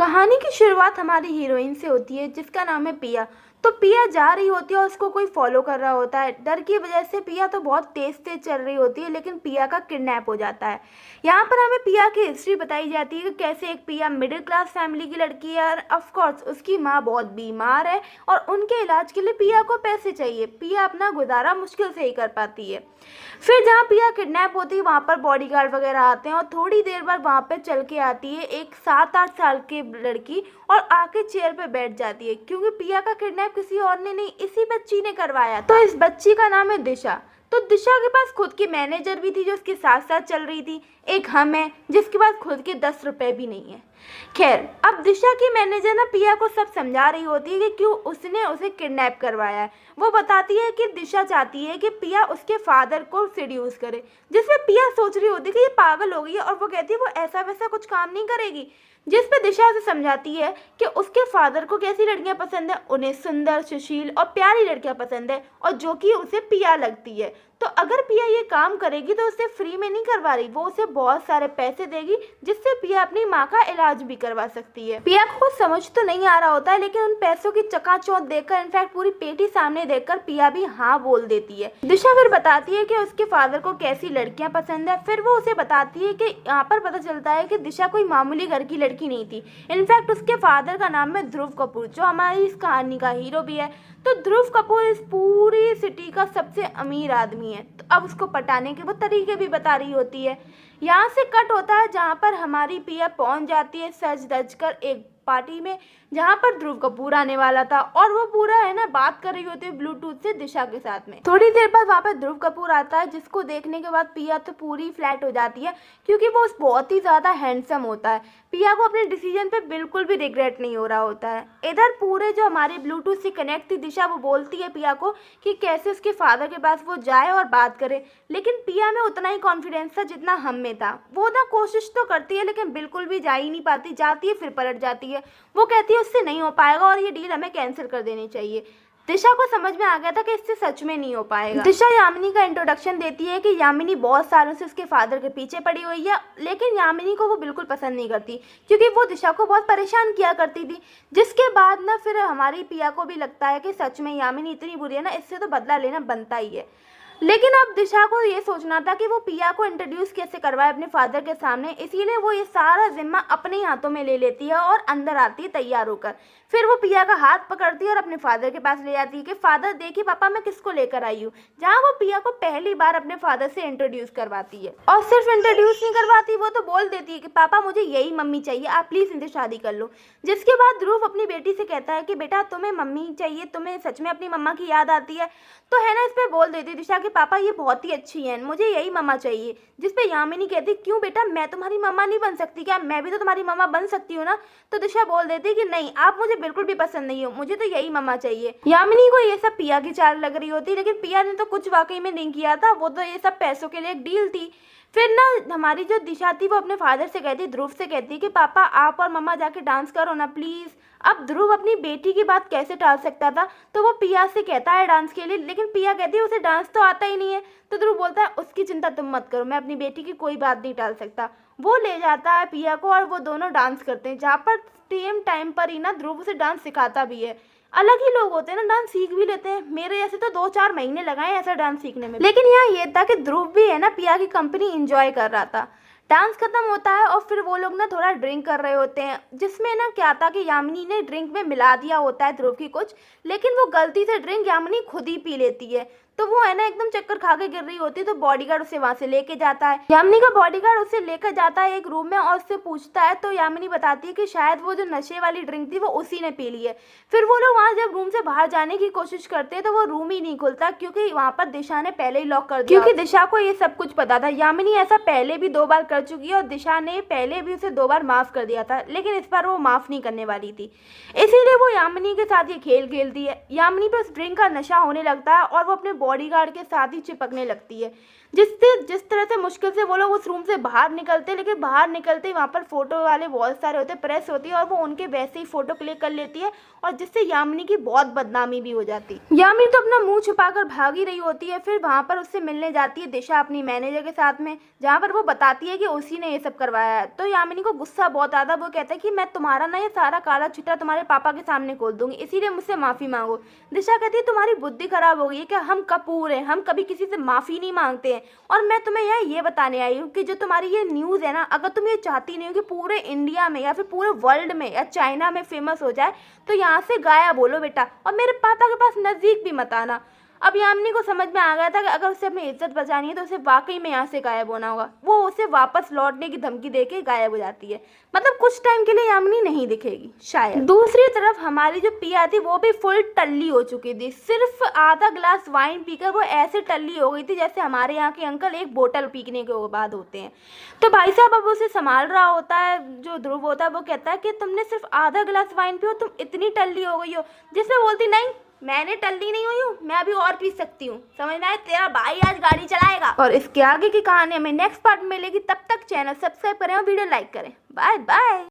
कहानी की शुरुआत हमारी हीरोइन से होती है जिसका नाम है पिया। तो पिया जा रही होती है और उसको कोई फॉलो कर रहा होता है। डर की वजह से पिया तो बहुत तेज तेज चल रही होती है, लेकिन पिया का किडनैप हो जाता है। यहाँ पर हमें पिया की हिस्ट्री बताई जाती है कि कैसे एक पिया मिडिल क्लास फैमिली की लड़की है और ऑफकोर्स उसकी माँ बहुत बीमार है और उनके इलाज के लिए पिया को पैसे चाहिए। पिया अपना गुजारा मुश्किल से ही कर पाती है। फिर जहाँ पिया किडनैप होती है वहाँ पर बॉडीगार्ड वगैरह आते हैं और थोड़ी देर बाद वहाँ पर चल के आती है एक 7-8 साल की लड़की और आके चेयर पे बैठ जाती है, क्योंकि पिया का किडनैप किसी और ने नहीं, इसी बच्ची ने करवाया। तो इस बच्ची का नाम है दिशा। तो दिशा के पास खुद की मैनेजर भी थी जो उसके साथ साथ चल रही थी। एक हम है जिसके पास खुद के 10 रुपए भी नहीं है। खैर, अब दिशा की मैनेजर ना पिया को सब समझा रही होती है कि क्यों उसने उसे किडनैप करवाया है। वो बताती है कि दिशा चाहती है कि पिया उसके फादर को सेड्यूस करे, जिसमें पिया सोच रही होती है कि ये पागल हो गई है और वो कहती है वो ऐसा वैसा कुछ काम नहीं करेगी। जिस पे दिशा उसे समझाती है कि उसके फादर को कैसी लड़कियां पसंद है, उन्हें सुंदर, सुशील और प्यारी लड़कियां पसंद है और जो कि उसे पिया लगती है। तो अगर पिया ये काम करेगी तो उसे फ्री में नहीं करवा रही, वो उसे बहुत सारे पैसे देगी जिससे पिया अपनी माँ का इलाज भी करवा सकती है। पिया को कुछ समझ तो नहीं आ रहा होता है, लेकिन उन पैसों की चकाचौंध देखकर, इनफैक्ट पूरी पेटी सामने देखकर पिया भी हाँ बोल देती है। दिशा फिर बताती है कि उसके फादर को कैसी लड़कियां पसंद है। फिर वो उसे बताती है कि यहाँ पर पता चलता है कि दिशा कोई मामूली घर की लड़की नहीं थी। इनफैक्ट उसके फादर का नाम है ध्रुव कपूर, जो हमारी इस कहानी का हीरो भी है। तो ध्रुव कपूर इस पूरी सिटी का सबसे अमीर आदमी है। तो अब उसको पटाने के वो तरीके भी बता रही होती है। यहाँ से कट होता है जहाँ पर हमारी पिया पहुँच जाती है सज धज कर एक पार्टी में, जहाँ पर ध्रुव कपूर आने वाला था और वो पूरा है ना बात कर रही होती है ब्लूटूथ से दिशा के साथ में। थोड़ी देर बाद वहाँ पर ध्रुव कपूर आता है, जिसको देखने के बाद पिया तो पूरी फ्लैट हो जाती है, क्योंकि वो बहुत ही ज़्यादा हैंडसम होता है। पिया को अपने डिसीजन पे बिल्कुल भी रिग्रेट नहीं हो रहा होता है। इधर पूरे जो हमारी ब्लूटूथ से कनेक्ट थी दिशा, वो बोलती है पिया को कि कैसे उसके फादर के पास वो जाए और बात करे, लेकिन पिया में उतना ही कॉन्फिडेंस था जितना हम में था। वो ना कोशिश तो करती है लेकिन बिल्कुल भी जा ही नहीं पाती, जाती है फिर पलट जाती है। वो कहती है उससे नहीं हो पाएगा और ये डील हमें कैंसिल कर देनी चाहिए। दिशा को समझ में आ गया था कि इससे सच में नहीं हो पाएगा। दिशा यामिनी का इंट्रोडक्शन देती है कि यामिनी बहुत सालों से उसके फादर के पीछे पड़ी हुई है, लेकिन यामिनी को वो बिल्कुल पसंद नहीं करती क्योंकि वो दिशा को बहुत परेशान किया करती थी। जिसके बाद ना फिर हमारी पिया को भी लगता है कि सच में यामिनी इतनी बुरी है ना, इससे तो बदला लेना बनता ही है। लेकिन अब दिशा को ये सोचना था कि वो पिया को इंट्रोड्यूस कैसे करवाए अपने फादर के सामने, इसीलिए वो ये सारा जिम्मा अपने हाथों में ले लेती है और अंदर आती है तैयार होकर। फिर वो पिया का हाथ पकड़ती है और अपने फादर के पास ले जाती है कि फादर देखिए पापा मैं किसको लेकर आई हूँ, जहाँ वो पिया को पहली बार अपने फादर से इंट्रोड्यूस करवाती है। और सिर्फ इंट्रोड्यूस नहीं करवाती, वो तो बोल देती है कि पापा मुझे यही मम्मी चाहिए, आप प्लीज़ इनसे शादी कर लो। जिसके बाद ध्रुव अपनी बेटी से कहता है कि बेटा तुम्हें मम्मी चाहिए, तुम्हें सच में अपनी मम्मा की याद आती है? तो है ना इस पर बोल देती दिशा कि पापा ये बहुत ही अच्छी है, मुझे यही मम्मा चाहिए। जिस पे यामिनी कहती क्यों बेटा, मैं तुम्हारी मम्मा नहीं बन सकती क्या, मैं भी तो तुम्हारी मम्मा बन सकती हूँ ना। तो दिशा बोल देती कि नहीं, आप मुझे बिल्कुल भी पसंद नहीं हो, मुझे तो यही मम्मा चाहिए। यामिनी को ये सब पिया की चाल लग रही होती, लेकिन पिया ने तो कुछ वाकई में नहीं किया था, वो तो ये सब पैसों के लिए एक डील थी। फिर ना हमारी जो दिशा थी वो अपने फादर से कहती, ध्रुव से कहती कि पापा आप और मम्मा जाके डांस करो ना प्लीज़। अब ध्रुव अपनी बेटी की बात कैसे टाल सकता था, तो वो पिया से कहता है डांस के लिए, लेकिन पिया कहती है उसे डांस तो आता ही नहीं है। तो ध्रुव बोलता है उसकी चिंता तुम मत करो, मैं अपनी बेटी की कोई बात नहीं टाल सकता। वो ले जाता है पिया को और वो दोनों डांस करते हैं, जहाँ पर सेम टाइम पर ही ना ध्रुव उसे डांस सिखाता भी है। अलग ही लोग होते हैं ना, डांस सीख भी लेते हैं, मेरे जैसे तो 2-4 महीने लगाए ऐसा डांस सीखने में। लेकिन यहाँ ये था कि ध्रुव भी है ना पिया की कंपनी एंजॉय कर रहा था। डांस खत्म होता है और फिर वो लोग ना थोड़ा ड्रिंक कर रहे होते हैं, जिसमें ना क्या था कि यामिनी ने ड्रिंक में मिला दिया होता है ध्रुव की कुछ, लेकिन वो गलती से ड्रिंक यामिनी खुद ही पी लेती है। तो वो है ना एकदम चक्कर खा के गिर रही होती है, तो बॉडीगार्ड उसे वहां से लेके जाता है। यामिनी का बॉडीगार्ड उसे लेकर जाता है एक रूम में और उससे पूछता है, तो यामिनी बताती है कि शायद वो जो नशे वाली ड्रिंक थी वो उसी ने पी ली है। फिर वो लोग वहां जब रूम से बाहर जाने की कोशिश करते हैं तो वो रूम ही नहीं खुलता, क्योंकि वहाँ पर दिशा ने पहले ही लॉक कर दिया, क्योंकि दिशा को ये सब कुछ पता था। यामिनी ऐसा पहले भी 2 बार कर चुकी है और दिशा ने पहले भी उसे 2 बार माफ कर दिया था, लेकिन इस बार वो माफ नहीं करने वाली थी, इसीलिए वो यामिनी के साथ ये खेल खेलती है। यामिनी पर उस ड्रिंक का नशा होने लगता है और वो अपने बॉडीगार्ड के साथ ही चिपकने लगती है। जिस तरह से मुश्किल से वो लोग उस रूम से बाहर निकलते हैं, लेकिन बाहर निकलते ही वहाँ पर फ़ोटो वाले बहुत सारे होते हैं, प्रेस होती है और वो उनके वैसे ही फ़ोटो क्लिक कर लेती है और जिससे यामिनी की बहुत बदनामी भी हो जाती है। यामिनी तो अपना मुंह छुपाकर भाग ही रही होती है। फिर वहाँ पर उससे मिलने जाती है दिशा अपनी मैनेजर के साथ में, जहाँ पर वो बताती है कि उसी ने ये सब करवाया है। तो यामिनी को गुस्सा बहुत आता है। वो कहता है कि मैं तुम्हारा ना ये सारा काला चिट्ठा तुम्हारे पापा के सामने खोल दूंगी, इसीलिए मुझसे माफ़ी मांगो। दिशा कहती है तुम्हारी बुद्धि खराब हो गई है क्या? हम कपूर हैं, हम कभी किसी से माफ़ी नहीं मांगते हैं। और मैं तुम्हें ये बताने आई हूँ कि जो तुम्हारी ये न्यूज़ है ना, अगर तुम ये चाहती नहीं हो कि पूरे इंडिया में या फिर पूरे वर्ल्ड में या चाइना में फेमस हो जाए, तो यहाँ से गायब बोलो बेटा, और मेरे पापा के पास नज़दीक भी मत आना। अब यामिनी को समझ में आ गया था कि अगर उसे अपनी इज्जत बचानी है तो उसे वाकई में यहाँ से गायब होना होगा। वो उसे वापस लौटने की धमकी देके गायब हो जाती है। मतलब कुछ टाइम के लिए यामिनी नहीं दिखेगी शायद। दूसरी तरफ हमारी जो पिया थी वो भी फुल टल्ली हो चुकी थी। सिर्फ आधा ग्लास वाइन पीकर वो ऐसे टल्ली हो गई थी जैसे हमारे यहाँ के अंकल एक बोतल पीने के बाद होते हैं। तो भाई साहब अब उसे संभाल रहा होता है जो ध्रुव होता है। वो कहता है कि तुमने सिर्फ आधा ग्लास वाइन पियो, तुम इतनी टल्ली हो गई हो। जिसमें बोलती नहीं, मैंने टल्ली नहीं हुई हूँ, मैं अभी और पी सकती हूँ। समझ में आया? तेरा भाई आज गाड़ी चलाएगा। और इसके आगे की कहानी हमें नेक्स्ट पार्ट में मिलेगी। तब तक चैनल सब्सक्राइब करें और वीडियो लाइक करें। Bye bye.